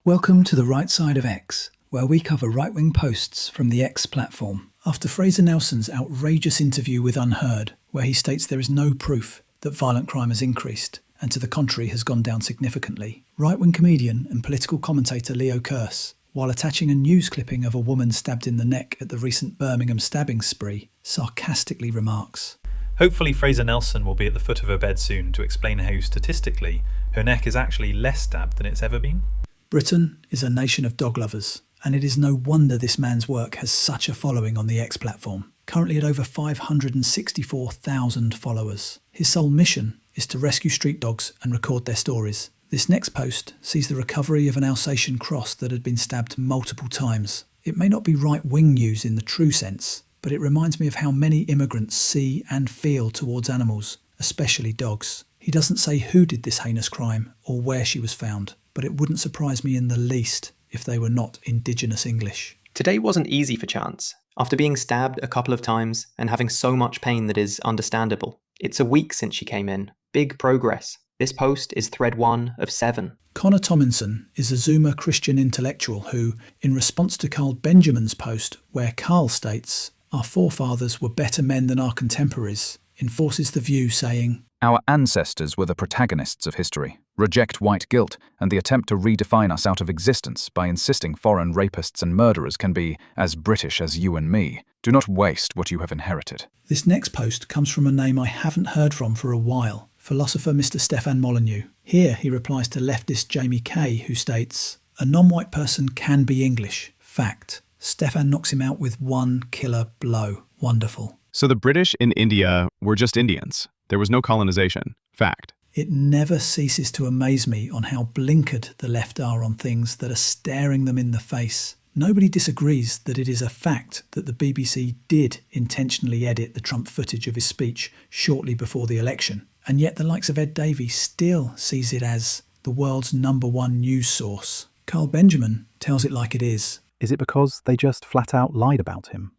Welcome to the right side of X, where we cover right-wing posts from the X platform. After Fraser Nelson's outrageous interview with Unheard, where he states there is no proof that violent crime has increased, and to the contrary has gone down significantly, right-wing comedian and political commentator Leo Kearse, while attaching a news clipping of a woman stabbed in the neck at the recent Birmingham stabbing spree, sarcastically remarks, Hopefully Fraser Nelson will be at the foot of her bed soon to explain how statistically her neck is actually less stabbed than it's ever been. Britain is a nation of dog lovers, and it is no wonder this man's work has such a following on the X platform, currently at over 564,000 followers. His sole mission is to rescue street dogs and record their stories. This next post sees the recovery of an Alsatian cross that had been stabbed multiple times. It may not be right-wing news in the true sense, but it reminds me of how many immigrants see and feel towards animals, especially dogs. He doesn't say who did this heinous crime or where she was found, but it wouldn't surprise me in the least if they were not Indigenous English. Today wasn't easy for Chance. After being stabbed a couple of times and having so much pain that is understandable. It's a week since she came in. Big progress. This post is thread 1 of 7. Connor Tomlinson is a Zoomer Christian intellectual who, in response to Carl Benjamin's post where Carl states, "Our forefathers were better men than our contemporaries," enforces the view saying, Our ancestors were the protagonists of history. Reject white guilt and the attempt to redefine us out of existence by insisting foreign rapists and murderers can be as British as you and me. Do not waste what you have inherited. This next post comes from a name I haven't heard from for a while, philosopher Mr. Stefan Molyneux. Here he replies to leftist Jamie Kay, who states, "A non-white person can be English. Fact." Stefan knocks him out with one killer blow. Wonderful. So the British in India were just Indians. There was no colonization. Fact. It never ceases to amaze me on how blinkered the left are on things that are staring them in the face. Nobody disagrees that it is a fact that the BBC did intentionally edit the Trump footage of his speech shortly before the election, and yet the likes of Ed Davey still sees it as the world's #1 news source. Carl Benjamin tells it like it is. Is it because they just flat out lied about him?